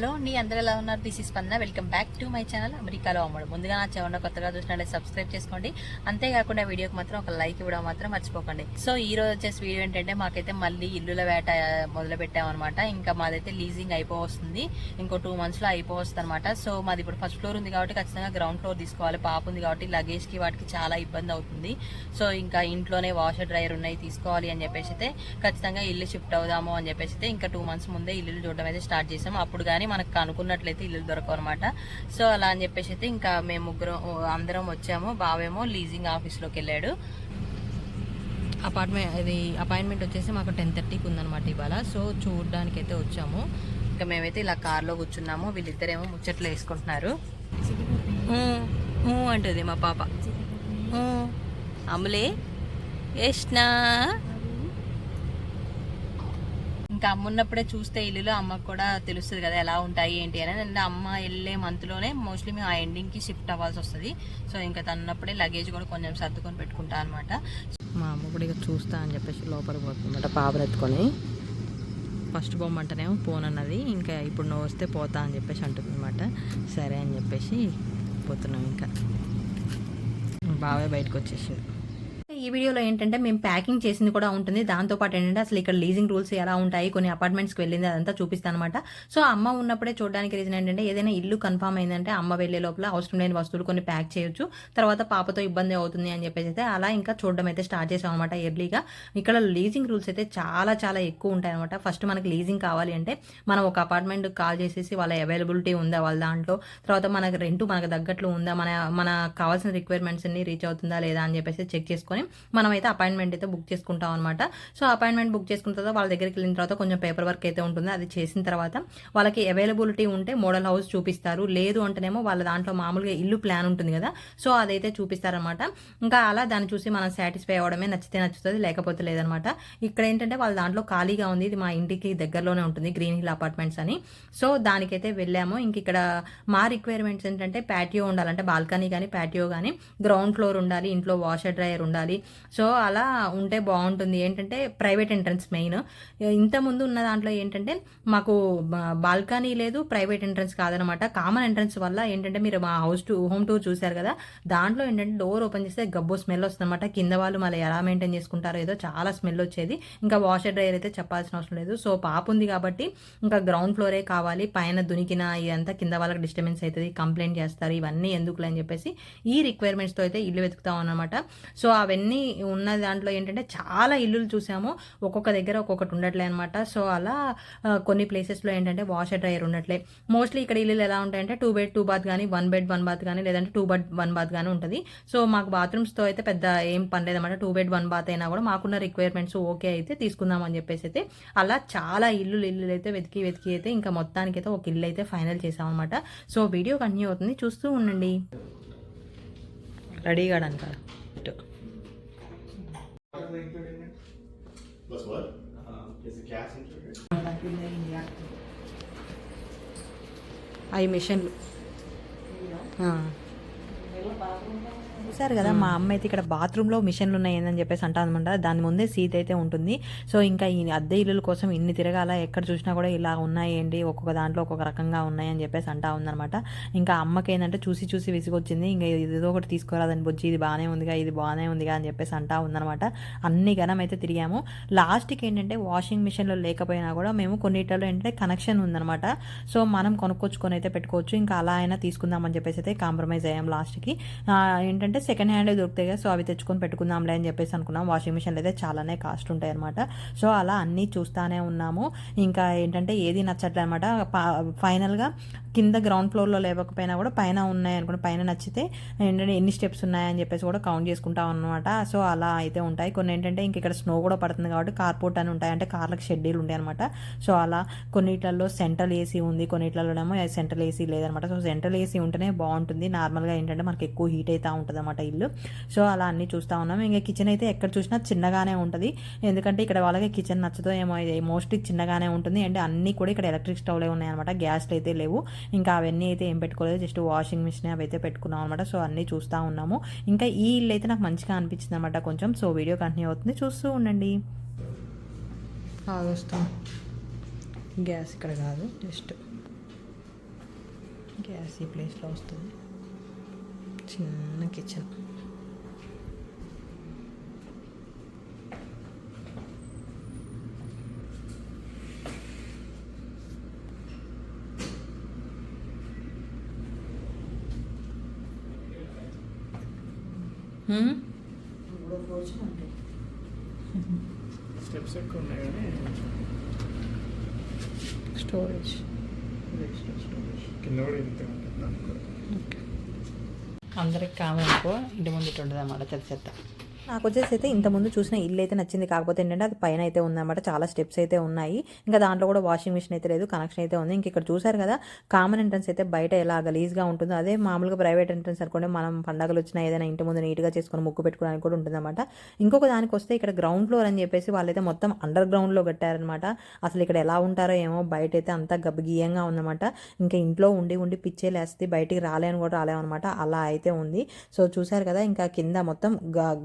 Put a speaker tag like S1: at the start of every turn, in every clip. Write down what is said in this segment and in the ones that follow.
S1: Hello నీ అందరూ ఎలా ఉన్నారు? దిస్ ఇస్ స్పందన. Welcome back to my channel అమెరికాలో అమ్మడం. ముందుగా నా ఛానల్ కొత్తగా చూసినట్లయితే సబ్స్క్రైబ్ చేసుకోండి. అంతేకాకుండా వీడియోకి మాత్రం ఒక లైక్ ఇవ్వడం మాత్రం మర్చిపోకండి. సో ఈ రోజు వచ్చేసి వీడియో ఏంటంటే మాకైతే మళ్ళీ ఇల్లుల వేట మొదలు పెట్టామన్నమాట. ఇంకా మాదైతే లీజింగ్ అయిపోవస్తుంది, ఇంకో 2 months లో అయిపోవస్తుంది అనమాట. సో మాది ఇప్పుడు ఫస్ట్ ఫ్లోర్ ఉంది కాబట్టి ఖచ్చితంగా గ్రౌండ్ ఫ్లోర్ తీసుకోవాలి. పాప ఉంది కాబట్టి లగేజ్ కి వాటికి చాలా ఇబ్బంది అవుతుంది. సో ఇంకా ఇంట్లోనే వాషర్ డ్రైయర్ ఉన్నాయి తీసుకోవాలి అని చెప్పేసి అయితే ఖచ్చితంగా ఇల్లు షిఫ్ట్ అవుదాము అని చెప్పేసి అయితే ఇంకా 2 months ముందే ఇల్లు చూడడం అయితే స్టార్ట్ చేసాం. అప్పుడు కానీ మనకు అనుకున్నట్లయితే ఇల్లు దొరకవు అనమాట. సో అలా అని చెప్పేసి అయితే ఇంకా మేము అందరం వచ్చాము. బావేమో లీజింగ్ ఆఫీస్లోకి వెళ్ళాడు. అపాయింట్మెంట్ వచ్చేసి మాకు 10:30కి ఉందన్నమాట ఇవాళ. సో చూడడానికి అయితే వచ్చాము. ఇంకా మేమైతే ఇలా కార్లో కూర్చున్నాము. వీళ్ళిద్దరేమో ముచ్చట్లు వేసుకుంటున్నారు. అంటుంది మా పాప. అమ్ములే యష్నా. ఇంకా అమ్మ ఉన్నప్పుడే చూస్తే ఇల్లులో అమ్మకు కూడా తెలుస్తుంది కదా ఎలా ఉంటాయి ఏంటి అని. అండ్ అమ్మ వెళ్ళే మంత్లోనే మోస్ట్లీ మేము ఆ ఎండింగ్కి షిఫ్ట్ అవ్వాల్సి వస్తుంది. సో ఇంకా తన్నప్పుడే లగేజ్ కూడా కొంచెం సర్దుకొని పెట్టుకుంటా అనమాట. మా అమ్మ కూడా ఇక చూస్తా అని చెప్పేసి లోపలికి పోతుందన్నమాట పాపను ఎత్తుకొని. ఫస్ట్ బొమ్మంటేనేమో పోనన్నది, ఇంకా ఇప్పుడు నువ్వు వస్తే పోతా అని చెప్పేసి అంటుంది అనమాట. సరే అని చెప్పేసి పోతున్నాం. ఇంకా బాబాయ్ బయటకు వచ్చేసిండు. ఈ వీడియోలో ఏంటంటే మేము ప్యాకింగ్ చేసింది కూడా ఉంటుంది. దాంతోపాటు ఏంటంటే అసలు ఇక్కడ లీజింగ్ రూల్స్ ఎలా ఉంటాయి, కొన్ని అపార్ట్మెంట్స్కి వెళ్ళింది అదంతా చూపిస్తాను అనమాట. సో అమ్మ ఉన్నప్పుడే చూడడానికి రీజన్ ఏంటంటే ఏదైనా ఇల్లు కన్ఫర్మ్ అయిందంటే అమ్మ వెళ్ళే లోపల అవసరం లేని వస్తువులు కొన్ని ప్యాక్ చేయొచ్చు, తర్వాత పాపతో ఇబ్బంది అవుతుంది అని చెప్పేసి అయితే అలా ఇంకా చూడడం అయితే స్టార్ట్ చేసాం అనమాట ఎర్లీగా. ఇక్కడ లీజింగ్ రూల్స్ అయితే చాలా చాలా ఎక్కువ ఉంటాయి అనమాట. ఫస్ట్ మనకి లీజింగ్ కావాలి అంటే మనం ఒక అపార్ట్మెంట్ కాల్ చేసేసి వాళ్ళ అవైలబిలిటీ ఉందా వాళ్ళ దాంట్లో, తర్వాత మనకు రెంట్ మనకు తగ్గట్లు ఉందా, మన కావాల్సిన రిక్వైర్మెంట్స్ అన్ని రీచ్ అవుతుందా లేదా అని చెప్పేసి చెక్ చేసుకొని మనమైతే అపాయింట్మెంట్ అయితే బుక్ చేసుకుంటాం అనమాట. సో అపాయింట్మెంట్ బుక్ చేసుకున్న తర్వాత వాళ్ళ దగ్గరికి వెళ్ళిన తర్వాత కొంచెం పేపర్ వర్క్ అయితే ఉంటుంది. అది చేసిన తర్వాత వాళ్ళకి అవైలబిలిటీ ఉంటే మోడల్ హౌస్ చూపిస్తారు, లేదు అంటేనేమో వాళ్ళ దాంట్లో మామూలుగా ఇల్లు ప్లాన్ ఉంటుంది కదా, సో అదైతే చూపిస్తారనమాట. ఇంకా అలా దాన్ని చూసి మనం సాటిస్ఫై అవ్వడమే, నచ్చితే నచ్చుతుంది లేకపోతే లేదనమాట. ఇక్కడ ఏంటంటే వాళ్ళ దాంట్లో ఖాళీగా ఉంది, ఇది మా ఇంటికి దగ్గరలోనే ఉంటుంది, గ్రీన్ హిల్ అపార్ట్మెంట్స్ అని. సో దానికైతే వెళ్ళాము. ఇంక ఇక్కడ మా రిక్వైర్మెంట్స్ ఏంటంటే ప్యాటియో ఉండాలంటే బాల్కనీ కానీ ప్యాటియో కానీ, గ్రౌండ్ ఫ్లోర్ ఉండాలి, ఇంట్లో వాషర్ డ్రైయర్ ఉండాలి. సో అలా ఉంటే బాగుంటుంది. ఏంటంటే ప్రైవేట్ ఎంట్రన్స్ మెయిన్. ఇంతకుముందు ఉన్న దాంట్లో ఏంటంటే మాకు బాల్కనీ లేదు, ప్రైవేట్ ఎంట్రన్స్ కాదనమాట. కామన్ ఎంట్రన్స్ వల్ల ఏంటంటే మీరు మా హోమ్ టూర్ చూశారు కదా, దాంట్లో ఏంటంటే డోర్ ఓపెన్ చేస్తే గబ్బో స్మెల్ వస్తుంది అనమాట. కింద వాళ్ళు మళ్ళీ ఎలా మెయింటైన్ చేసుకుంటారో ఏదో చాలా స్మెల్ వచ్చేది. ఇంకా వాషర్ డ్రైయర్ అయితే చెప్పాల్సిన అవసరం లేదు. సో పాప ఉంది కాబట్టి ఇంకా గ్రౌండ్ ఫ్లోరే కావాలి, పైన దునికిన ఇదంతా కింద వాళ్ళకి డిస్టర్బెన్స్ అవుతుంది, కంప్లైంట్ చేస్తారు, ఇవన్నీ ఎందుకులే అని చెప్పేసి ఈ రిక్వైర్మెంట్స్తో అయితే ఇల్లు వెతుకుతాం అనమాట. సో అవన్నీ ఉన్న దాంట్లో ఏంటంటే చాలా ఇల్లులు చూసాము, ఒక్కొక్క దగ్గర ఒక్కొక్కటి ఉండట్లే అనమాట. సో అలా కొన్ని ప్లేసెస్లో ఏంటంటే వాషర్ డ్రైయర్ ఉండట్లే. మోస్ట్లీ ఇక్కడ ఇల్లులు ఎలా ఉంటాయంటే 2 bed 2 bath కానీ 1 bed 1 bath కానీ లేదంటే 2 bed 1 bath కానీ ఉంటుంది. సో మాకు బాత్రూమ్స్తో అయితే పెద్ద ఏం పని లేదన్నమాట. 2 bed 1 bath అయినా కూడా మాకున్న రిక్వైర్మెంట్స్ ఓకే అయితే తీసుకుందాం అని చెప్పేసి అయితే అలా చాలా ఇల్లులు అయితే వెతికి అయితే ఇంకా మొత్తానికి అయితే ఒక ఇల్లు అయితే ఫైనల్ చేసాం అనమాట. సో వీడియో కంటిన్యూ అవుతుంది, చూస్తూ ఉండండి. రెడీగా అనుక
S2: Plus what? Is the gas included?
S1: అవి మిషన్లు చూసారు కదా. మా అమ్మ అయితే ఇక్కడ బాత్రూంలో మిషన్లు ఉన్నాయని చెప్పేసి అంటానమాట. దాని ముందే సీట్ అయితే ఉంటుంది. సో ఇంకా ఈ అద్దె ఇల్లుల కోసం ఇన్ని తిరగాల, ఎక్కడ చూసినా కూడా ఇలా ఉన్నాయండి, ఒక్కొక్క దాంట్లో ఒక్కొక్క రకంగా ఉన్నాయని చెప్పేసి అంటా ఉందనమాట. ఇంకా అమ్మకి ఏంటంటే చూసి విసిగొచ్చింది. ఇంకా ఏదో ఒకటి తీసుకోరాదని బొచ్చి, ఇది బాగానే ఉందిగా ఇది బాగానే ఉందిగా అని చెప్పేసి అంటా ఉందనమాట. అన్ని గణం అయితే తిరిగాము. లాస్ట్కి ఏంటంటే వాషింగ్ మిషన్లో లేకపోయినా కూడా మేము కొన్నిటిలో ఏంటంటే కనెక్షన్ ఉందనమాట. సో మనం కొనుక్కొచ్చుకొని అయితే పెట్టుకోవచ్చు. ఇంకా అలా అయినా తీసుకుందామని చెప్పేసి అయితే కాంప్రమైజ్ అయ్యాం. లాస్ట్కి ఏంటంటే సెకండ్ హ్యాండ్ దొరుకుతాయి కదా, సో అవి తెచ్చుకొని పెట్టుకుందాంలే అని చెప్పేసి అనుకున్నాం. వాషింగ్ మిషన్లు అయితే చాలానే కాస్ట్ ఉంటాయి అనమాట. సో అలా అన్నీ చూస్తానే ఉన్నాము. ఇంకా ఏంటంటే ఏది నచ్చట్లే అనమాట. ఫైనల్గా కింద గ్రౌండ్ ఫ్లోర్లో లేకపోయినా కూడా పైన ఉన్నాయి అనుకుంటే, పైన నచ్చితే ఏంటంటే ఎన్ని స్టెప్స్ ఉన్నాయని చెప్పేసి కూడా కౌంట్ చేసుకుంటాం అనమాట. సో అలా అయితే ఉంటాయి. కొన్ని ఏంటంటే ఇంక ఇక్కడ స్నో కూడా పడుతుంది కాబట్టి కార్పోర్ట్ అని ఉంటాయి, అంటే కార్లకు షెడ్యూల్ ఉంటాయి అనమాట. సో అలా కొన్నిట్లలో సెంట్రల్ ఏసీ ఉంది, కొన్నిట్లలోనేమో సెంట్రల్ ఏసీ లేదనమాట. సో సెంట్రల్ ఏసీ ఉంటేనే బాగుంటుంది. నార్మల్గా ఏంటంటే మనకి ఎక్కువ హీట్ అయితే ఉంటుంది అనమాట ఇల్లు. సో అలా అన్నీ చూస్తూ ఉన్నాం. ఇంకా కిచెన్ అయితే ఎక్కడ చూసినా చిన్నగానే ఉంటుంది, ఎందుకంటే ఇక్కడ వాళ్ళకి కిచెన్ నచ్చదో ఏమో, మోస్ట్లీ చిన్నగానే ఉంటుంది. అంటే అన్నీ కూడా ఇక్కడ ఎలక్ట్రిక్ స్టవ్లే ఉన్నాయన్నమాట, గ్యాస్లు అయితే లేవు. ఇంకా అవన్నీ అయితే ఏం పెట్టుకోలేదు, జస్ట్ వాషింగ్ మిషన్ అవి అయితే పెట్టుకున్నాం అనమాట. సో అన్నీ చూస్తూ ఉన్నాము. ఇంకా ఈ ఇల్లు అయితే నాకు మంచిగా అనిపించింది అనమాట కొంచెం. సో వీడియో కంటిన్యూ అవుతుంది, చూస్తూ ఉండండి. వస్తాం, గ్యాస్ ఇక్కడ కాదు, జస్ట్ గ్యాస్ ఈ ప్లేస్లో వస్తుంది. చిన్న కిచెన్.
S2: స్టెప్స్ ఎక్కువ ఉన్నాయి కానీ
S1: స్టోరేజ్
S2: కింద కూడా ఇంత ఉంటుంది.
S1: అందరికి కామన్ అనుకో, ఇంటి ముందు ఇటు ఉంటుంది అన్నమాట చెత్త చెత్త.
S3: నాకు వచ్చేసి అయితే ఇంతకుముందు చూసిన ఇల్లు అయితే నచ్చింది. కాకపోతే ఏంటంటే అది పైన అయితే ఉందన్నమాట, చాలా స్టెప్స్ అయితే ఉన్నాయి. ఇంకా దాంట్లో కూడా వాషింగ్ మిషన్ అయితే లేదు, కనెక్షన్ అయితే ఉంది. ఇంక ఇక్కడ చూసారు కదా కామన్ ఎంట్రన్స్ అయితే బయట ఎలా గలీజ్గా ఉంటుందో, అదే మామూలుగా ప్రైవేట్ ఎంట్రన్స్ అనుకోండి, మనం పండగలు వచ్చినా ఏదైనా ఇంటి ముందు నీట్గా చేసుకొని ముగ్గు పెట్టుకోవడానికి కూడా ఉంటుందన్నమాట. ఇంకొక దానికి వస్తే ఇక్కడ గ్రౌండ్ ఫ్లోర్ అని చెప్పేసి వాళ్ళైతే మొత్తం అండర్ గ్రౌండ్లో కట్టారనమాట. అసలు ఇక్కడ ఎలా ఉంటారో ఏమో, బయట అయితే అంతా గబ్బగీయంగా ఉందన్నమాట. ఇంకా ఇంట్లో ఉండి ఉండి పిచ్చేలేస్తుంది, బయటికి రాలేని కూడా రాలేమన్నమాట, అలా అయితే ఉంది. సో చూసారు కదా, ఇంకా కింద మొత్తం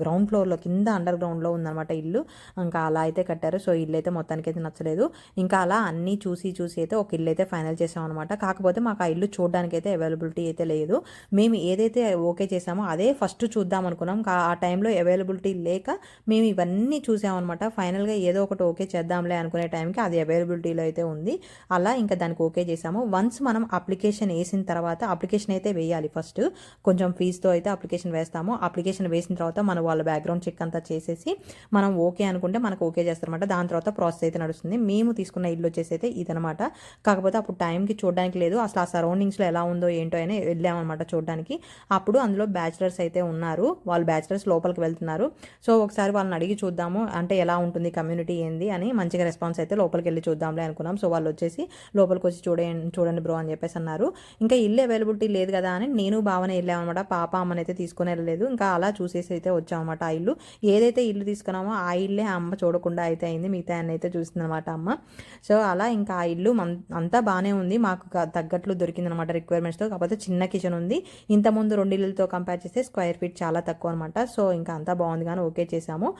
S3: గ్రౌండ్ ఫ్లోర్లో కింద అండర్ గ్రౌండ్లో ఉందన్నమాట ఇల్లు. ఇంకా అలా అయితే కట్టారు. సో ఇల్లు అయితే మొత్తానికి అయితే నచ్చలేదు. ఇంకా అలా అన్నీ చూసి అయితే ఒక ఇల్లు అయితే ఫైనల్ చేసామన్నమాట. కాకపోతే మాకు ఆ ఇల్లు చూడడానికి అయితే అవైలబిలిటీ అయితే లేదు. మేము ఏదైతే ఓకే చేసామో అదే ఫస్ట్ చూద్దాం అనుకున్నాం. ఆ టైంలో అవైలబిలిటీ లేక మేము ఇవన్నీ చూసామన్నమాట. ఫైనల్గా ఏదో ఒకటి ఓకే చేద్దాంలే అనుకునే టైంకి అది అవైలబిలిటీలో అయితే ఉంది. అలా ఇంకా దానికి ఓకే చేసాము. వన్స్ మనం అప్లికేషన్ వేసిన తర్వాత, అప్లికేషన్ అయితే వేయాలి ఫస్ట్, కొంచెం ఫీజుతో అయితే అప్లికేషన్ వేస్తాము. అప్లికేషన్ వేసిన తర్వాత మన వాళ్ళ బ్యాక్గ్రౌండ్ చెక్ అంతా చేసేసి మనం ఓకే అనుకుంటే మనకు ఓకే చేస్తారన్నమాట. దాని తర్వాత ప్రాసెస్ అయితే నడుస్తుంది. మేము తీసుకున్న ఇల్లు వచ్చేసి అయితే ఇదనమాట. కాకపోతే అప్పుడు టైంకి చూడడానికి లేదు, అసలు ఆ సరౌండింగ్స్లో ఎలా ఉందో ఏంటో అని వెళ్ళామన్నమాట చూడడానికి. అప్పుడు అందులో బ్యాచిలర్స్ అయితే ఉన్నారు, వాళ్ళు బ్యాచిలర్స్ లోపలికి వెళ్తున్నారు. సో ఒకసారి వాళ్ళని అడిగి చూద్దాము, అంటే ఎలా ఉంటుంది కమ్యూనిటీ ఏంది అని మంచిగా రెస్పాన్స్ అయితే లోపలికి వెళ్ళి చూద్దాంలే అనుకున్నాం. సో వాళ్ళు వచ్చేసి లోపలికి వచ్చి చూడండి బ్రో అని చెప్పేసి అన్నారు. ఇంకా ఇల్లు అవైలబిలిటీ లేదు కదా అని నేను భావన వెళ్ళామన్నమాట. పాప అమ్మనైతే తీసుకుని వెళ్ళలేదు. ఇంకా అలా చూసేసి అయితే వచ్చామన్నమాట. ఆ ఇల్లు ఏదైతే ఇల్లు తీసుకున్నామో ఆ ఇల్లే అమ్మ చూడకుండా అయితే అయింది, మిగతా అన్న అయితే చూసిందనమాట అమ్మ. సో అలా ఇంకా ఆ ఇల్లు అంతా బాగానే ఉంది, మాకు తగ్గట్లు దొరికిందనమాట రిక్వైర్మెంట్స్తో. కాకపోతే చిన్న కిచెన్ ఉంది. ఇంతకుముందు 2 ఇళ్ళతో కంపేర్ చేస్తే స్క్వేర్ ఫీట్ చాలా తక్కువ అనమాట. సో ఇంకా అంతా బాగుంది కానీ ఓకే చేసాము.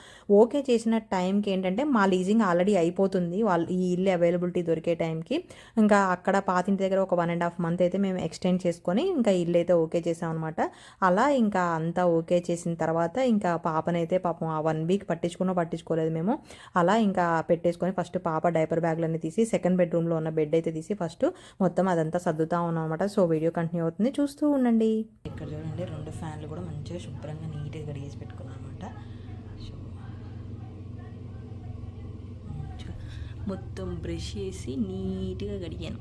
S3: ఓకే చేసిన టైంకి ఏంటంటే మా లీజింగ్ ఆల్రెడీ అయిపోతుంది, వాళ్ళు ఈ ఇల్లు అవైలబిలిటీ దొరికే టైంకి. ఇంకా అక్కడ పాతింటి దగ్గర ఒక 1.5 month అయితే మేము ఎక్స్టెండ్ చేసుకొని ఇంకా ఇల్లు అయితే ఓకే చేసాం అనమాట. అలా ఇంకా అంతా ఓకే చేసిన తర్వాత ఇంకా పాపనైతే పాపం ఆ 1 week పట్టించుకోలేదు మేము. అలా ఇంకా పెట్టేసుకొని ఫస్ట్ పాప డైపర్ బ్యాగ్లన్నీ తీసి సెకండ్ బెడ్రూమ్లో ఉన్న బెడ్ అయితే తీసి ఫస్ట్ మొత్తం అదంతా సర్దుతా ఉన్నాం అనమాట. సో వీడియో కంటిన్యూ అవుతుంది, చూస్తూ ఉండండి.
S1: ఇక్కడ చూడండి 2 ఫ్యాన్లు కూడా మంచిగా శుభ్రంగా నీట్గా కడిగేసి పెట్టుకున్నాం అనమాట. మొత్తం బ్రష్ చేసి నీట్గా కడిగాను.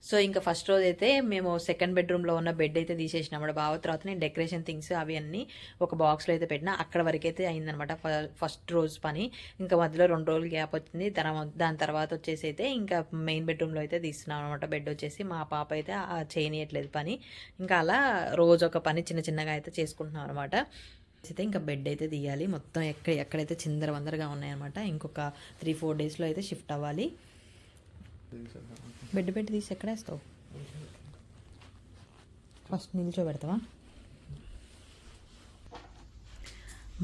S1: సో ఇంకా ఫస్ట్ రోజు అయితే మేము సెకండ్ బెడ్రూమ్లో ఉన్న బెడ్ అయితే తీసేసినాం బావ. తర్వాత నేను డెకరేషన్ థింగ్స్ అవి అన్నీ ఒక బాక్స్లో అయితే పెట్టినా. అక్కడ వరకు అయితే అయిందనమాట ఫస్ట్ రోజు పని. ఇంకా మధ్యలో 2 రోజులు గ్యాప్ వచ్చింది. దాని తర్వాత వచ్చేసి అయితే ఇంకా మెయిన్ బెడ్రూమ్లో అయితే తీస్తున్నాం అనమాట. బెడ్ వచ్చేసి మా పాప అయితే చేయనియట్లేదు పని. ఇంకా అలా రోజు ఒక పని చిన్నగా అయితే చేసుకుంటున్నాం అనమాట. అయితే ఇంకా బెడ్ అయితే తీయాలి. మొత్తం ఎక్కడైతే చిందరవందరగా ఉన్నాయన్నమాట. ఇంకొక 3-4 daysలో అయితే షిఫ్ట్ అవ్వాలి. బెడ్ పెట్టి తీసి ఎక్కడ వేస్తావు? ఫస్ట్ నిల్చోబెడతావా?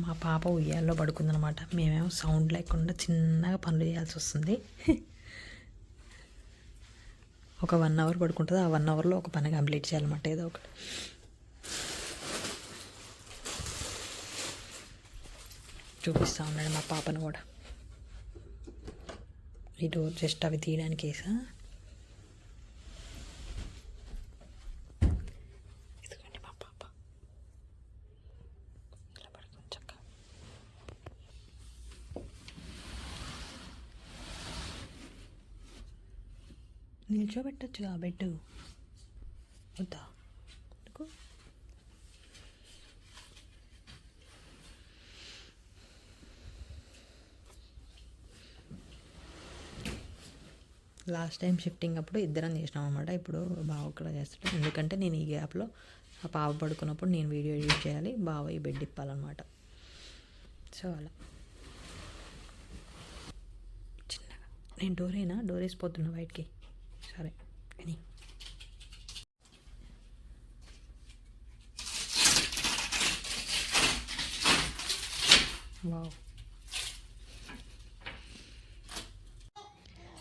S1: మా పాప ఉయ్యాల్లో పడుకుందనమాట. మేమేమో సౌండ్ లేకుండా చిన్నగా పనులు చేయాల్సి వస్తుంది. ఒక 1 hour పడుకుంటుంది. ఆ 1 hourలో ఒక పని కంప్లీట్ చేయాలన్నమాట, ఏదో ఒకటి. చూపిస్తూ ఉన్నాడు మా పాపను కూడా. ఈ డోర్ జస్ట్ అవి తీయడానికి వేసా. ఇదిగోండి మా పాప ఇలా పడుకొని చక్కగా. నిల్చోబెట్టచ్చుగా బెడ్, వద్దా? లాస్ట్ టైం షిఫ్టింగ్ అప్పుడు ఇద్దరం చేసినాం అనమాట. ఇప్పుడు బావ కూడా చేస్తాడు, ఎందుకంటే నేను ఈ గ్యాప్లో ఆ పాప పడుకున్నప్పుడు నేను వీడియో ఎడిట్ చేయాలి, బావ ఈ బెడ్ ఇప్పాలన్నమాట. సో అలా చిన్నగా నేను డోర్ వేసిపోతున్నా బయటికి. సరే అని వావ్.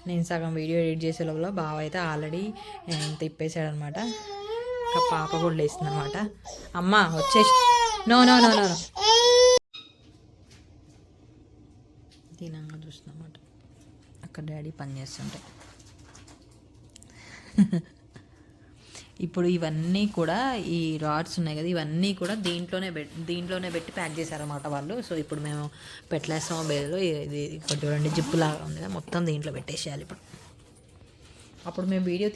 S3: నేను సగం వీడియో ఎడిట్ చేసే లోపల బావ అయితే ఆల్రెడీ తిప్పేశాడు అనమాట. ఇంకా పాప కూడా లేస్తుంది అనమాట. అమ్మ వచ్చేసి నో నో నో నో దీనంగా చూస్తున్నమాట. అక్కడ డాడీ పని చేస్తుంటే ఇప్పుడు ఇవన్నీ కూడా ఈ రాడ్స్ ఉన్నాయి కదా, ఇవన్నీ కూడా దీంట్లోనే పెట్టి ప్యాక్ చేశారన్నమాట వాళ్ళు. సో ఇప్పుడు మేము పెట్టలేస్తాము బేలో. ఇది ఇక్కడ చూడండి జిప్పు లాగా ఉంది కదా, మొత్తం దీంట్లో పెట్టేసేయాలి ఇప్పుడు. అప్పుడు మేము వీడియో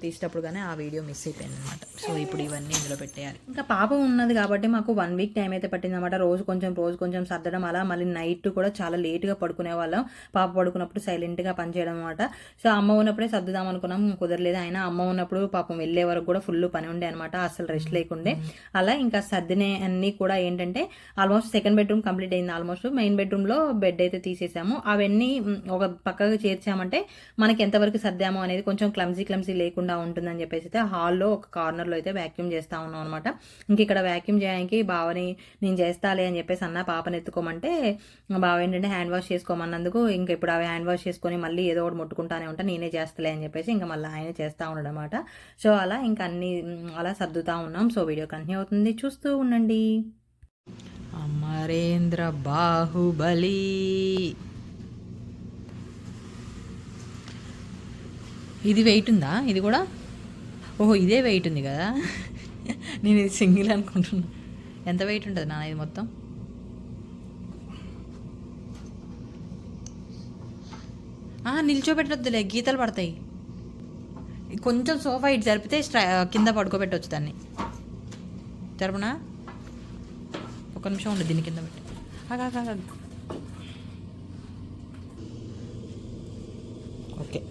S3: తీసేటప్పుడు కానీ ఆ వీడియో మిస్ అయిపోయింది అనమాట. సో ఇప్పుడు ఇవన్నీ ఇందులో పెట్టేయాలి. ఇంకా పాప ఉన్నది కాబట్టి మాకు 1 వీక్ టైం అయితే పట్టింది అనమాట. రోజు కొంచెం సర్దడం అలా. మళ్ళీ నైట్ కూడా చాలా లేట్గా పడుకునే వాళ్ళం. పాప పడుకున్నప్పుడు సైలెంట్గా పనిచేయడం అనమాట. సో అమ్మ ఉన్నప్పుడే సర్దుదాం అనుకున్నాం, కుదరలేదు. అయినా అమ్మ ఉన్నప్పుడు పాపం వెళ్ళే వరకు కూడా ఫుల్ పని ఉండే అనమాట, అసలు రెస్ట్ లేకుండే. అలా ఇంకా సర్దినే అన్నీ కూడా ఏంటంటే ఆల్మోస్ట్ సెకండ్ బెడ్రూమ్ కంప్లీట్ అయింది. ఆల్మోస్ట్ మెయిన్ బెడ్రూమ్లో బెడ్ అయితే తీసేసాము. అవన్నీ ఒక పక్కకు చేర్చామంటే మనకి ఎంతవరకు సర్దాము అనేది కొంచెం క్లమ్జీ లేకుండా ఉంటుందని చెప్పేసి అయితే హాల్లో ఒక కార్నర్లో అయితే వ్యాక్యూమ్ చేస్తా ఉన్నాం అనమాట. ఇంక ఇక్కడ వ్యాక్యూమ్ చేయడానికి బావని నేను చేస్తాలే అని చెప్పేసి అన్న పాపని ఎత్తుకోమంటే బావ ఏంటంటే హ్యాండ్ వాష్ చేసుకోమన్నందుకు ఇంకా ఇప్పుడు అవి హ్యాండ్ వాష్ చేసుకొని మళ్ళీ ఏదో ఒకటి ముట్టుకుంటానే ఉంటా, నేనే చేస్తలే అని చెప్పేసి ఇంకా మళ్ళీ ఆయనే చేస్తూ ఉన్నాడు అనమాట. సో అలా ఇంకా అన్ని అలా సర్దుతా ఉన్నాం. సో వీడియో కంటిన్యూ అవుతుంది, చూస్తూ ఉండండి. అమరేంద్ర బాహుబలి. ఇది వెయిట్ ఉందా? ఇది కూడా ఓహో ఇదే వెయిట్ ఉంది కదా, నేను ఇది సింగిల్ అనుకుంటున్నా. ఎంత వెయిట్ ఉంటుంది నాన్న ఇది మొత్తం? నిల్చోబెట్టొద్దులే, గీతలు పడతాయి. కొంచెం సోఫా ఇటు జరిపితే కింద పడుకోబెట్టవచ్చు దాన్ని. జరపనా? ఒక నిమిషం ఉండదు, దీన్ని కింద పెట్టి. Okay,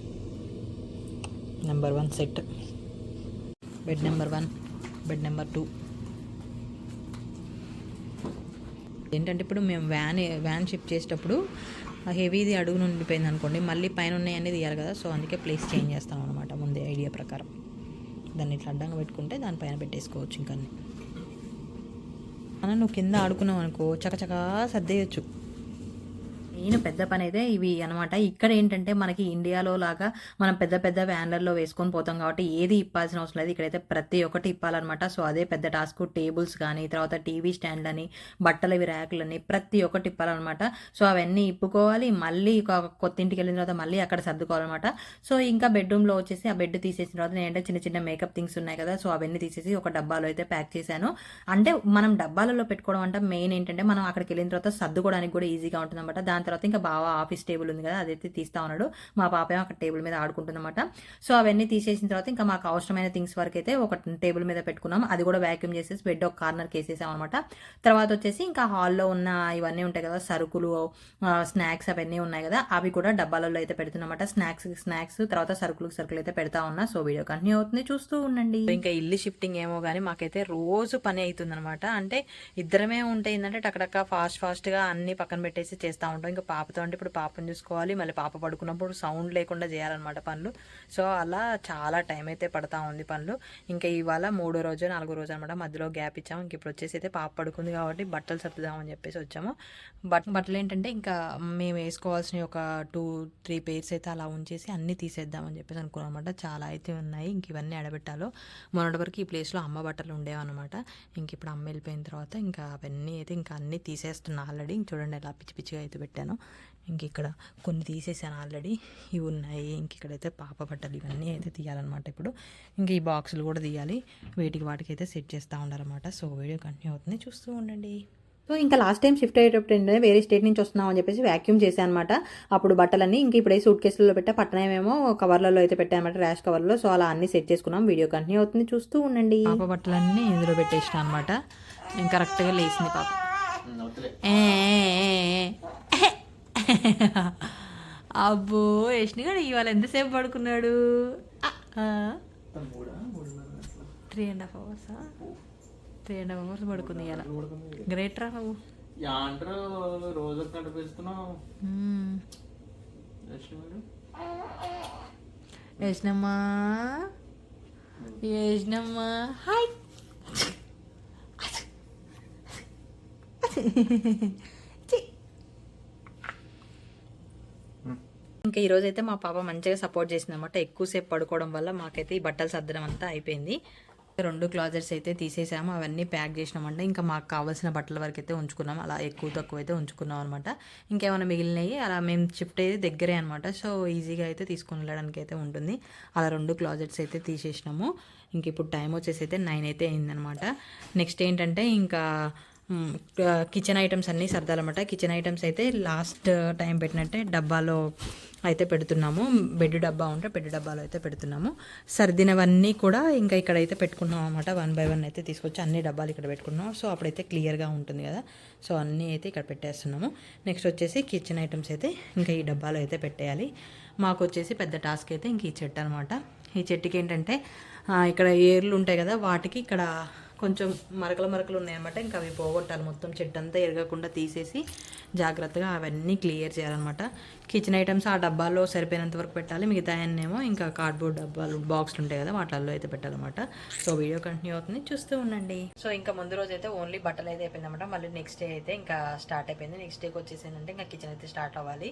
S3: number 1 set. Bed number 1, bed number 2. ఏంటంటే ఇప్పుడు మేము వ్యాన్ షిఫ్ట్ చేసేటప్పుడు హెవీది అడుగు ఉండిపోయింది అనుకోండి, మళ్ళీ పైన ఉన్నాయన్నీ తీయాలి కదా. సో అందుకే ప్లేస్ చేంజ్ చేస్తాం అనమాట ముందే ఐడియా ప్రకారం. దాన్ని ఇట్లా అడ్డంగా పెట్టుకుంటే దానిపైన పెట్టేసుకోవచ్చు. ఇంకా నువ్వు కింద ఆడుకున్నావు అనుకో చకచకా సర్దేయచ్చు. మెయిన్ పెద్ద పని అయితే ఇవి అనమాట. ఇక్కడ ఏంటంటే మనకి ఇండియాలో లాగా మనం పెద్ద వ్యాన్లలో వేసుకొని పోతాం కాబట్టి ఏది ఇప్పాల్సిన అవసరం లేదు. ఇక్కడైతే ప్రతి ఒక్కటి ఇప్పాలన్నమాట. సో అదే పెద్ద టాస్క్. టేబుల్స్ కానీ, తర్వాత టీవీ స్టాండ్ అని, బట్టలవి ర్యాకులని ప్రతి ఒక్కటి ఇప్పాలన్నమాట. సో అవన్నీ ఇప్పుకోవాలి, మళ్ళీ కొత్త ఇంటికి వెళ్ళిన తర్వాత మళ్ళీ అక్కడ సర్దుకోవాలన్నమాట. సో ఇంకా బెడ్రూమ్లో వచ్చేసి ఆ బెడ్ తీసేసిన తర్వాత నేనంటే చిన్న మేకప్ థింగ్స్ ఉన్నాయి కదా, సో అవన్నీ తీసేసి ఒక డబ్బాలో అయితే ప్యాక్ చేశాను. అంటే మనం డబ్బాలలో పెట్టుకోవడం అంటే మెయిన్ ఏంటంటే మనం అక్కడికి వెళ్ళిన తర్వాత సర్దుకోవడానికి కూడా ఈజీగా ఉంటుంది అనమాట. దాని తర్వాత ఇంకా బావ ఆఫీస్ టేబుల్ ఉంది కదా, అదైతే తీస్తా ఉన్నాడు. మా పాప ఏమో అక్కడ టేబుల్ మీద ఆడుకుంటుందన్నమాట. సో అవన్నీ తీసేసిన తర్వాత ఇంకా మాకు అవసరమైన థింగ్స్ వరకు అయితే ఒక టేబుల్ మీద పెట్టుకున్నాం. అది కూడా వ్యాక్యూమ్ చేసేసి బెడ్ ఒక కార్నర్కి వేసేసాం అనమాట. తర్వాత వచ్చేసి ఇంకా హాల్లో ఉన్న ఇవన్నీ ఉంటాయి కదా, సరుకులు, స్నాక్స్ అవన్నీ ఉన్నాయి కదా, అవి కూడా డబ్బాలలో అయితే పెడుతున్నమాట. స్నాక్స్ తర్వాత సరుకులు అయితే పెడతా ఉన్నా. సో వీడియో కంటిన్యూ అవుతుంది, చూస్తూ ఉండండి. ఇంకా ఇల్లు షిఫ్టింగ్ ఏమో కానీ మాకైతే రోజు పని అవుతుంది అనమాట. అంటే ఇద్దరమే ఉంటే ఏంటంటే టక్కడక్క ఫాస్ట్గా అన్ని పక్కన పెట్టేసి చేస్తూ ఉంటాం. ఇంకా పాపతో అంటే ఇప్పుడు పాపను చూసుకోవాలి, మళ్ళీ పాప పడుకున్నప్పుడు సౌండ్ లేకుండా చేయాలన్నమాట పనులు. సో అలా చాలా టైం అయితే పడతా ఉంది పనులు. ఇంకా ఇవాళ 3వ రోజు 4వ రోజు అనమాట, మధ్యలో గ్యాప్ ఇచ్చాము. ఇంక ఇప్పుడు వచ్చేసి అయితే పాప పడుకుంది కాబట్టి బట్టలు సర్దుదామని చెప్పేసి వచ్చాము. బట్టలు ఏంటంటే ఇంకా మేము వేసుకోవాల్సిన ఒక 2-3 పేర్స్ అయితే అలా ఉంచేసి అన్నీ తీసేద్దామని చెప్పేసి అనుకున్నాం అనమాట. చాలా అయితే ఉన్నాయి, ఇంక ఇవన్నీ ఆడబెట్టాలో. మొన్నటి వరకు ఈ ప్లేస్లో అమ్మ బట్టలు ఉండేవన్నమాట. ఇంక ఇప్పుడు అమ్మ వెళ్ళిపోయిన తర్వాత ఇంకా అవన్నీ అయితే ఇంకా అన్నీ తీసేస్తున్నా ఆల్రెడీ. చూడండి ఎలా పిచ్చిగా అయితే పెట్టాను. ఇంక ఇక్కడ కొన్ని తీసేసాను ఆల్రెడీ, ఇవి ఉన్నాయి. ఇంక ఇక్కడైతే పాప బట్టలు ఇవన్నీ అయితే తీయాలన్నమాట. ఇప్పుడు ఇంక ఈ బాక్సులు కూడా తీయాలి, వాటికి అయితే సెట్ చేస్తూ ఉండాలన్నమాట. సో వీడియో కంటిన్యూ అవుతుంది, చూస్తూ ఉండండి. సో ఇంకా లాస్ట్ టైం షిఫ్ట్ అయ్యేటప్పుడు ఏంటంటే వేరే స్టేట్ నుంచి వస్తున్నాం అని చెప్పేసి వ్యాక్యూమ్ చేశాను అనమాట. అప్పుడు బట్టలన్నీ ఇంక ఇప్పుడు సూట్ కేసులలో పెట్టా, పట్టణమేమో కవర్లలో అయితే పెట్టానమాట, ర్యాష్ కవర్లో. సో అలా అన్ని సెట్ చేసుకున్నాం. వీడియో కంటిన్యూ అవుతుంది, చూస్తూ ఉండంండి. పాప బట్టలన్నీ ఇందులో పెట్టేసిన అనమాట. ఇంకా కరెక్ట్గా లేచింది పాప. అబ్బో యష్నిగాడు ఇవాళ ఎంతసేపు పడుకున్నాడు? 3.5 hours. 3.5 hours పడుకుంది ఇవాళ. గ్రేట్ రా బాబు.
S2: రోజు నడిపిస్తున్నావు
S3: యష్నమ్మా హాయ్. ఇంకా ఈరోజు అయితే మా పాప మంచిగా సపోర్ట్ చేసింది అనమాట. ఎక్కువసేపు పడుకోవడం వల్ల మాకైతే ఈ బట్టలు సర్దడం అంతా అయిపోయింది. 2 క్లాజెట్స్ అయితే తీసేసాము, అవన్నీ ప్యాక్ చేసినామంటే ఇంకా మాకు కావాల్సిన బట్టల వరకు అయితే ఉంచుకున్నాం. అలా ఎక్కువ తక్కువ అయితే ఉంచుకున్నాం అనమాట. ఇంకేమైనా మిగిలినవి అలా మేము షిఫ్ట్ అయితే దగ్గరే అనమాట. సో ఈజీగా అయితే తీసుకుని వెళ్ళడానికి అయితే ఉంటుంది. అలా 2 క్లాజెట్స్ అయితే తీసేసినాము. ఇంక ఇప్పుడు టైం వచ్చేసి అయితే 9 అయితే అయిందనమాట. నెక్స్ట్ ఏంటంటే ఇంకా కిచెన్ ఐటమ్స్ అన్నీ సర్దాలన్నమాట. కిచెన్ ఐటమ్స్ అయితే లాస్ట్ టైం పెట్టినట్టే డబ్బాలో అయితే పెడుతున్నాము. బెడ్ డబ్బా ఉంటే బెడ్ డబ్బాలో అయితే పెడుతున్నాము. సర్దినవన్నీ కూడా ఇంకా ఇక్కడైతే పెట్టుకున్నాం అనమాట. 1 by 1 అయితే తీసుకొచ్చి అన్ని డబ్బాలు ఇక్కడ పెట్టుకున్నాం. సో అప్పుడైతే క్లియర్గా ఉంటుంది కదా. సో అన్నీ అయితే ఇక్కడ పెట్టేస్తున్నాము. నెక్స్ట్ వచ్చేసి కిచెన్ ఐటమ్స్ అయితే ఇంకా ఈ డబ్బాలో అయితే పెట్టేయాలి. మాకు వచ్చేసి పెద్ద టాస్క్ అయితే ఇంక ఈ చెట్టు అనమాట. ఈ చెట్టుకి ఏంటంటే ఇక్కడ ఏర్లు ఉంటాయి కదా, వాటికి ఇక్కడ కొంచెం మరకలు ఉన్నాయన్నమాట. ఇంకా అవి పోగొట్టాలి. మొత్తం చెట్టు అంతా ఎరగకుండా తీసేసి జాగ్రత్తగా అవన్నీ క్లియర్ చేయాలన్నమాట. కిచెన్ ఐటమ్స్ ఆ డబ్బాలో సరిపోయినంత వరకు పెట్టాలి. మిగతా అన్నేమో ఇంకా కార్డ్బోర్డ్ డబ్బాలు బాక్స్లు ఉంటాయి కదా, వాటిల్లో అయితే పెట్టాలన్నమాట. సో వీడియో కంటిన్యూ అవుతుంది, చూస్తూ ఉండండి. సో ఇంకా ముందు రోజు అయితే ఓన్లీ బట్టలు అయితే అయిపోయిందన్నమాట. మళ్ళీ నెక్స్ట్ డే అయితే ఇంకా స్టార్ట్ అయిపోయింది. నెక్స్ట్ డేకి వచ్చేసిందంటే ఇంకా కిచెన్ అయితే స్టార్ట్ అవ్వాలి.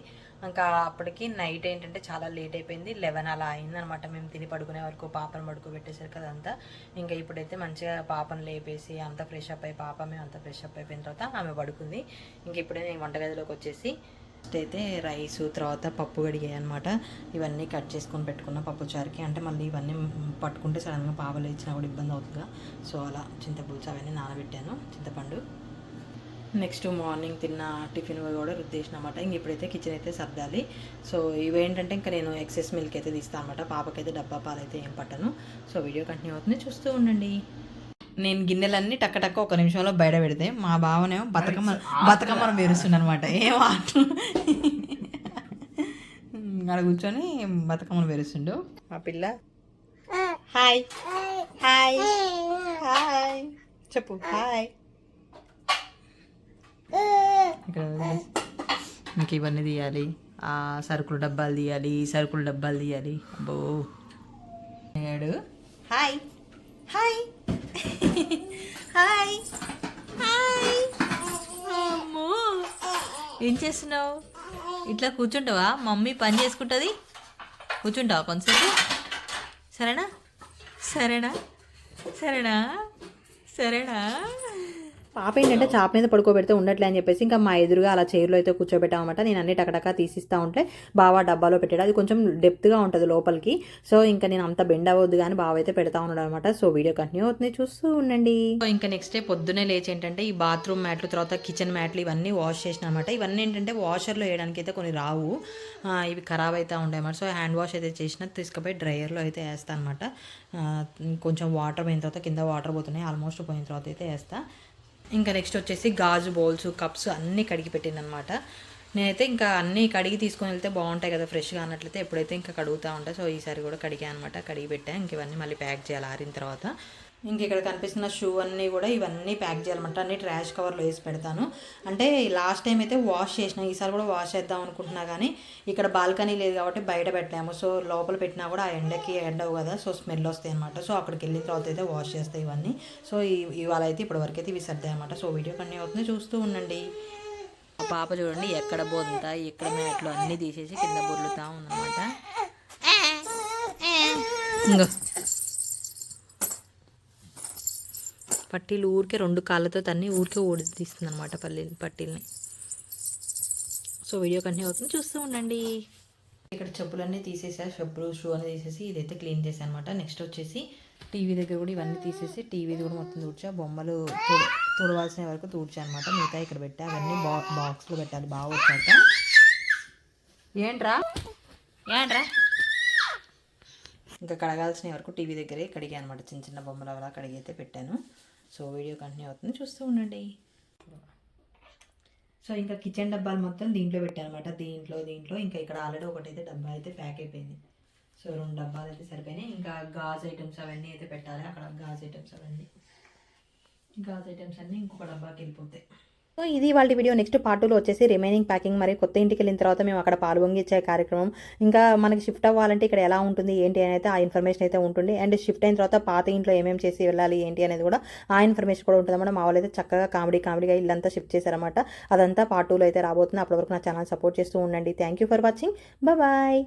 S3: ఇంకా అప్పటికి నైట్ ఏంటంటే చాలా లేట్ అయిపోయింది. 11 అలా అయిందనమాట. మేము తిని పడుకునే వరకు పాపను పడుకోబెట్టేసరికి కదంతా. ఇంకా ఇప్పుడైతే మంచిగా పాపను లేపేసి అంతా ఫ్రెష్ అప్ అయ్యి మేము అంతా ఫ్రెష్ అప్ అయిపోయిన తర్వాత ఆమె పడుకుంది. ఇంక ఇప్పుడే నేను వంటగదిలోకి వచ్చేసి అయితే రైసు తర్వాత పప్పు కడిగాయి అనమాట. ఇవన్నీ కట్ చేసుకొని పెట్టుకున్న పప్పు చారుకి. అంటే మళ్ళీ ఇవన్నీ పట్టుకుంటే సడన్గా పాపలు ఇచ్చినా కూడా ఇబ్బంది అవుతుందిగా. సో అలా చింతపులుసు అవన్నీ నానబెట్టాను, చింతపండు. నెక్స్ట్ మార్నింగ్ తిన్న టిఫిన్ కూడా రుద్దేసిన అనమాట. ఇంక ఇప్పుడైతే కిచెన్ అయితే సర్దాలి. సో ఇవేంటంటే ఇంకా నేను ఎక్సెస్ మిల్క్ అయితే తీస్తాను అనమాట. పాపకైతే డబ్బా పాలు అయితే ఏం పట్టను. సో వీడియో కంటిన్యూ అవుతుంది, చూస్తూ ఉండండి. నేను గిన్నెలన్నీ టక్క 1 నిమిషంలో బయట పెడితే మా బావనేమో బతుకమ్మను మెరుస్తుంది అనమాట. ఏం ఆట అక్కడ కూర్చొని బతుకమ్మను మెరుస్తుండు మా పిల్ల. హాయ్ హాయ్ హాయ్ చెప్పు హాయ్. ఇక్కడ ఇంక ఇవన్నీ తీయాలి, ఆ సరుకుల డబ్బాలు తీయాలి. అబ్బో హాయ్ హాయ్ హాయ్ హాయ్. అమ్మో ఏం చేస్తున్నావు? ఇట్లా కూర్చుంటావా? మమ్మీ పని చేసుకుంటుంది, కూర్చుంటావా కొంతసేపు? సరేనా సరేనా సరేనా సరేనా. పాప ఏంటంటే చాప మీద పడుకోబెడితే ఉండట్లే అని చెప్పేసి ఇంకా మా ఎదురుగా అలా చైర్లో అయితే కూర్చోబెట్టామన్నమాట. నేను అన్ని టకటకా తీసిస్తూ ఉంటే బావ డబ్బాలో పెట్టాడు. అది కొంచెం డెప్త్గా ఉంటుంది లోపలికి. సో ఇంకా నేను అంత బెండ్ అవ్వద్దు కానీ బావ అయితే పెడతా ఉన్నాడు అనమాట. సో వీడియో కంటిన్యూ అవుతుంది, చూస్తూ ఉండండి. సో ఇంకా నెక్స్ట్ డే పొద్దునే లేచి ఏంటంటే ఈ బాత్రూమ్ మ్యాట్లు తర్వాత కిచెన్ మ్యాట్లు ఇవన్నీ వాష్ చేసిన అనమాట. ఇవన్నీ ఏంటంటే వాషర్లో వేయడానికి అయితే కొన్ని రావు, ఇవి ఖరాబ్ అవుతూ ఉంటాయి అన్నమాట. సో హ్యాండ్ వాష్ అయితే చేసిన తీసుకుపోయి డ్రైయర్లో అయితే వేస్తాను అనమాట. కొంచెం వాటర్ పోయిన తర్వాత కింద వాటర్ పోతున్నాయి, ఆల్మోస్ట్ పోయిన తర్వాత అయితే వేస్తా. ఇంకా నెక్స్ట్ వచ్చేసి గాజు బౌల్స్ కప్స్ అన్నీ కడిగి పెట్టింది అనమాట. నేనైతే ఇంకా అన్నీ కడిగి తీసుకొని వెళ్తే బాగుంటాయి కదా ఫ్రెష్గా అన్నట్లయితే ఎప్పుడైతే ఇంకా కడుగుతూ ఉంటాయి. సో ఈసారి కూడా కడిగా అనమాట, కడిగి పెట్టాను. ఇంక ఇవన్నీ మళ్ళీ ప్యాక్ చేయాలి ఆరిన తర్వాత. ఇంక ఇక్కడ కనిపిస్తున్న షూ అన్నీ కూడా ఇవన్నీ ప్యాక్ చేయాలన్నమాట. అన్ని ట్రాష్ కవర్లో వేసి పెడతాను. అంటే లాస్ట్ టైం అయితే వాష్ చేసిన, ఈసారి కూడా వాష్ చేద్దాం అనుకుంటున్నా కానీ ఇక్కడ బాల్కనీ లేదు కాబట్టి బయట పెట్టాము. సో లోపల పెట్టినా కూడా ఆ ఎండకి ఎండవు కదా, సో స్మెల్ వస్తాయి అనమాట. సో అక్కడికి వెళ్ళిన తర్వాత అయితే వాష్ చేస్తాయి ఇవన్నీ. సో ఇవాళ అయితే ఇప్పటివరకు అయితే ఇవి సర్దాయి అనమాట. సో వీడియో కంటిన్యూ అవుతుంది, చూస్తూ ఉండండి. పాప చూడండి ఎక్కడ బోదుతా ఎక్కడ మ్యాట్లు అన్నీ తీసేసి కింద బొర్లుతా ఉందన్నమాట. ఇంకో పట్టీలు ఊరికే 2 కాళ్ళతో తన్ని ఊరికే తీస్తుంది అనమాట పట్టీల్ని. సో వీడియో కంటిన్యూ అవుతుంది, చూస్తూ ఉండండి. ఇక్కడ చెప్పులన్నీ తీసేసా, చెప్పులు షూ అని తీసేసి ఇదైతే క్లీన్ చేశాను అనమాట. నెక్స్ట్ వచ్చేసి టీవీ దగ్గర కూడా ఇవన్నీ తీసేసి టీవీది కూడా మొత్తం తూడ్చా, బొమ్మలు తుడవాల్సిన వరకు తూడ్చా అనమాట. మిగతా ఇక్కడ పెట్టా, అవన్నీ బాక్స్లో పెట్టాలి బాగా వచ్చాక. ఏంట్రా ఇంకా కడగాల్సిన వరకు టీవీ దగ్గరే కడిగా అనమాట. చిన్న బొమ్మలు అలా కడిగి అయితే పెట్టాను. సో వీడియో కంటిన్యూ అవుతుంది, చూస్తూ ఉండండి. సో ఇంకా కిచెన్ డబ్బాలు మొత్తం దీంట్లో పెట్టాను అనమాట. దీంట్లో ఇంకా ఇక్కడ ఆల్రెడీ ఒకటైతే డబ్బా అయితే ప్యాక్ అయిపోయింది. సో 2 డబ్బాలు అయితే సరిపోయినాయి. ఇంకా గాజు ఐటమ్స్ అవన్నీ అయితే పెట్టాలి. అక్కడ గాజు ఐటమ్స్ అన్నీ ఇంకొక డబ్బాకి వెళ్ళిపోతాయి. సో ఇది వాళ్ళ వీడియో. నెక్స్ట్ పార్ట్ 2లో వచ్చేసి రిమైనింగ్ ప్యాకింగ్, మరి కొత్త ఇంటికి వెళ్ళిన తర్వాత మేము అక్కడ పాలు పొంగిచ్చే కార్యక్రమం, ఇంకా మనకి షిఫ్ట్ అవ్వాలంటే ఇక్కడ ఎలా ఉంటుంది ఏంటి అని అయితే ఆ ఇన్ఫర్మేషన్ అయితే ఉంటుంది. అండ్ షిఫ్ట్ అయిన తర్వాత పాత ఇంట్లో ఏమేమి చేసి వెళ్ళాలి ఏంటి అనేది కూడా ఆ ఇన్ఫర్మేషన్ కూడా ఉంటుందన్నమాట. మా వాళ్ళు అయితే చక్కగా కామెడీగా ఇల్లంతా షిఫ్ట్ చేశారన్నమాట. అదంతా పార్ట్ 2లో అయితే రాబోతుంది. అప్పటి వరకు నా ఛానల్ సపోర్ట్ చేస్తూ ఉండండి. Thank you for watching. Bye.